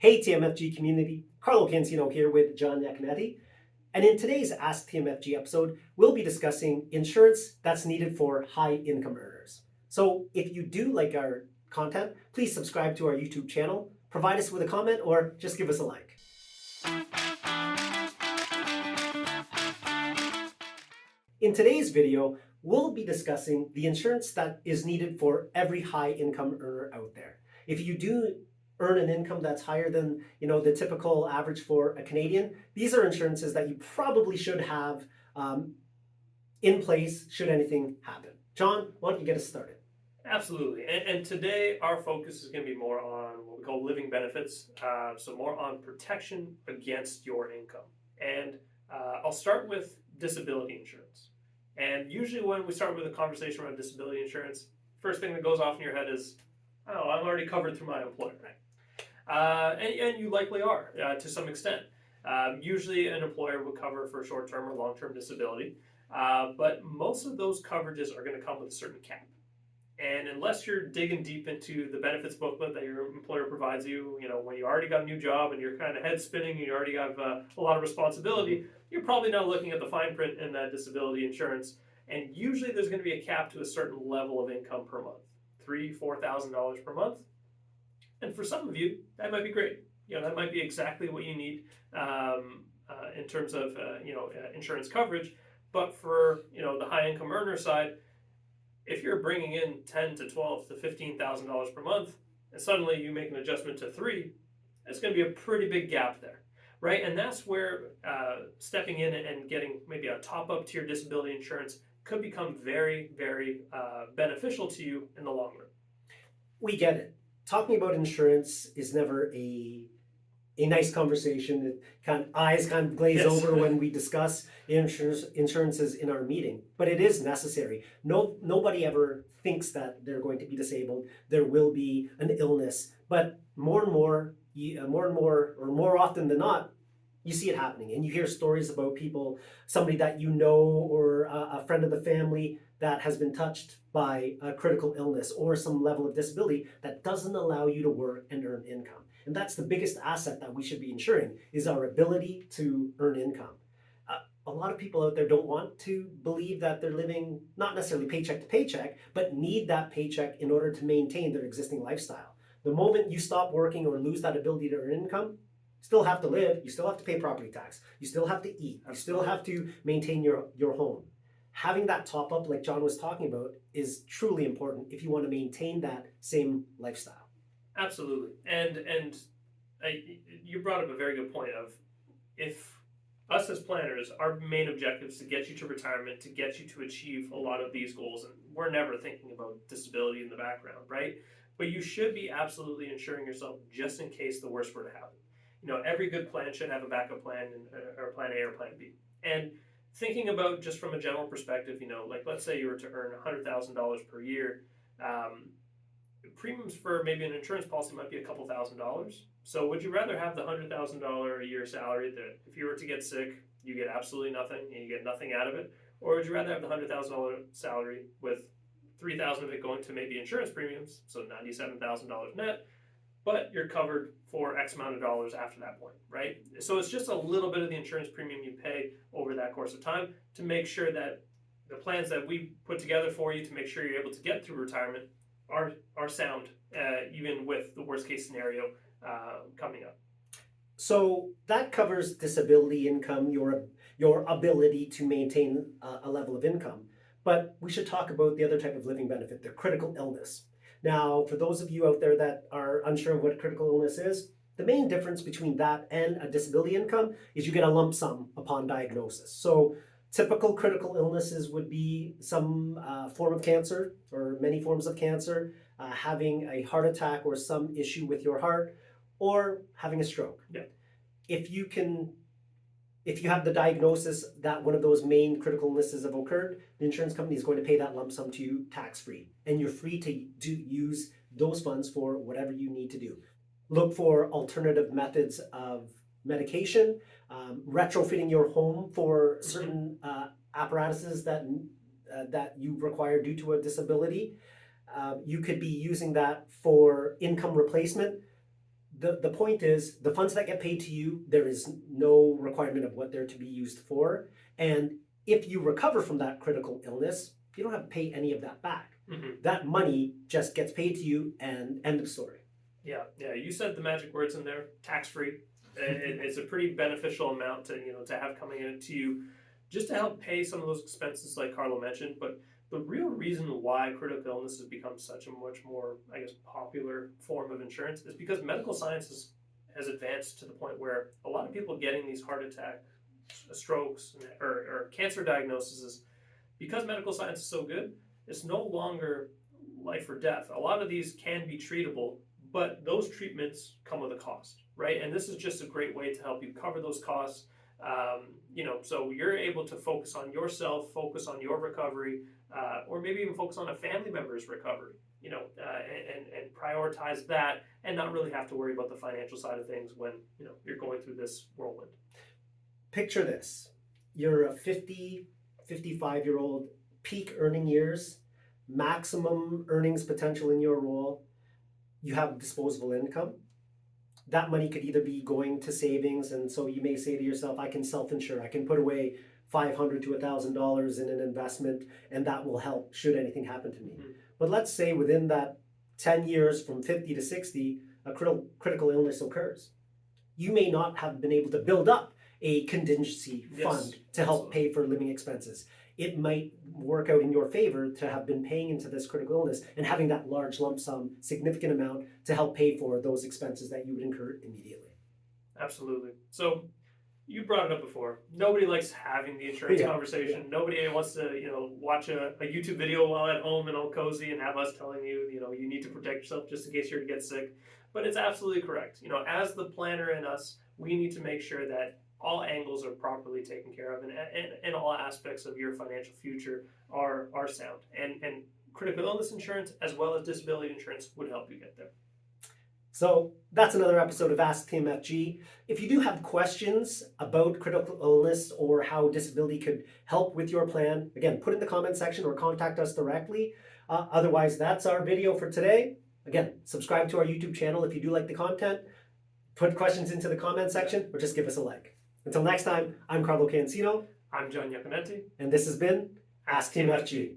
Hey TMFG community, Carlo Cancino here with John Yaconetti. And in today's Ask TMFG episode, we'll be discussing insurance that's needed for high income earners. So if you do like our content, please subscribe to our YouTube channel, provide us with a comment, or just give us a like. In today's video, we'll be discussing the insurance that is needed for every high income earner out there. If you do earn an income that's higher than the typical average for a Canadian, these are insurances that you probably should have in place should anything happen. John, why don't you get us started? Absolutely. And today our focus is going to be more on what we call living benefits, so more on protection against your income. And I'll start with disability insurance. And usually when we start with a conversation around disability insurance, first thing that goes off in your head is, oh, I'm already covered through my employer. And you likely are to some extent. Usually an employer will cover for short-term or long-term disability, but most of those coverages are going to come with a certain cap. And unless you're digging deep into the benefits booklet that your employer provides you, when you already got a new job and you're kind of head spinning and you already have a lot of responsibility, you're probably not looking at the fine print in that disability insurance. And usually there's going to be a cap to a certain level of income per month, $3,000-$4,000 per month. And for some of you, that might be great. That might be exactly what you need in terms of insurance coverage. But for the high income earner side, if you're bringing in $10,000 to $12,000 to $15,000 per month, and suddenly you make an adjustment to $3,000, it's going to be a pretty big gap there, right? And that's where stepping in and getting maybe a top up to your disability insurance could become very, very beneficial to you in the long run. We get it. Talking about insurance is never a nice conversation. Eyes kind of glaze over when we discuss insurances in our meeting, but it is necessary. Nobody ever thinks that they're going to be disabled. There will be an illness, but more often than not, you see it happening, and you hear stories about people, somebody that or a friend of the family that has been touched by a critical illness or some level of disability that doesn't allow you to work and earn income. And that's the biggest asset that we should be ensuring, is our ability to earn income. A lot of people out there don't want to believe that they're living not necessarily paycheck to paycheck, but need that paycheck in order to maintain their existing lifestyle. The moment you stop working or lose that ability to earn income, you still have to live, you still have to pay property tax, you still have to eat, you still have to maintain your home. Having that top up, like John was talking about, is truly important if you want to maintain that same lifestyle. Absolutely. And you brought up a very good point of, if us as planners, our main objective is to get you to retirement, to get you to achieve a lot of these goals, and we're never thinking about disability in the background, right? But you should be absolutely insuring yourself just in case the worst were to happen. Every good plan should have a backup plan, or plan A or plan B. And thinking about just from a general perspective, like let's say you were to earn $100,000 per year, premiums for maybe an insurance policy might be a couple $1,000s. So would you rather have the $100,000 a year salary that if you were to get sick, you get absolutely nothing and you get nothing out of it? Or would you rather have the $100,000 salary with $3,000 of it going to maybe insurance premiums, so $97,000 net, but you're covered for X amount of dollars after that point, right? So it's just a little bit of the insurance premium you pay over that course of time to make sure that the plans that we put together for you to make sure you're able to get through retirement are sound, even with the worst case scenario coming up. So that covers disability income, your ability to maintain a level of income. But we should talk about the other type of living benefit, the critical illness. Now, for those of you out there that are unsure of what critical illness is, the main difference between that and a disability income is you get a lump sum upon diagnosis. So typical critical illnesses would be some form of cancer or many forms of cancer, having a heart attack or some issue with your heart, or having a stroke. Yeah. If you have the diagnosis that one of those main critical illnesses have occurred, the insurance company is going to pay that lump sum to you tax-free, and you're free to use those funds for whatever you need to do. Look for alternative methods of medication, retrofitting your home for certain apparatuses that you require due to a disability. You could be using that for income replacement. the point is, the funds that get paid to you, there is no requirement of what they're to be used for. And if you recover from that critical illness, you don't have to pay any of that back. That money just gets paid to you, and end of story. Yeah, you said the magic words in there, tax-free. It's a pretty beneficial amount to have coming in to you, just to help pay some of those expenses like Carlo mentioned. But the real reason why critical illness has become such a much more, I guess, popular form of insurance is because medical science has advanced to the point where a lot of people getting these heart attack, strokes, or cancer diagnoses, because medical science is so good, it's no longer life or death. A lot of these can be treatable, but those treatments come with a cost, right? And this is just a great way to help you cover those costs. So you're able to focus on yourself, focus on your recovery, or maybe even focus on a family member's recovery, and prioritize that, and not really have to worry about the financial side of things when, you're going through this whirlwind. Picture this. You're a 50, 55-year-old, peak earning years, maximum earnings potential in your role. You have disposable income. That money could either be going to savings, and so you may say to yourself, I can self-insure, I can put away $500 to $1,000 in an investment, and that will help should anything happen to me. But let's say within that 10 years from 50 to 60, a critical illness occurs. You may not have been able to build up a contingency fund to help pay for living expenses. It might work out in your favor to have been paying into this critical illness and having that large lump sum, significant amount, to help pay for those expenses that you would incur immediately. Absolutely. So you brought it up before. Nobody likes having the insurance conversation. Yeah. Nobody wants to, watch a YouTube video while at home and all cozy and have us telling you, you need to protect yourself just in case you're to get sick. But it's absolutely correct. As the planner in us, we need to make sure that all angles are properly taken care of, and all aspects of your financial future are sound. And critical illness insurance as well as disability insurance would help you get there. So that's another episode of Ask TMFG. If you do have questions about critical illness or how disability could help with your plan, again, put it in the comment section or contact us directly. Otherwise, that's our video for today. Again, subscribe to our YouTube channel if you do like the content. Put questions into the comment section or just give us a like. Until next time, I'm Carlo Cancino. I'm John Iaconetti. And this has been Ask TMFG.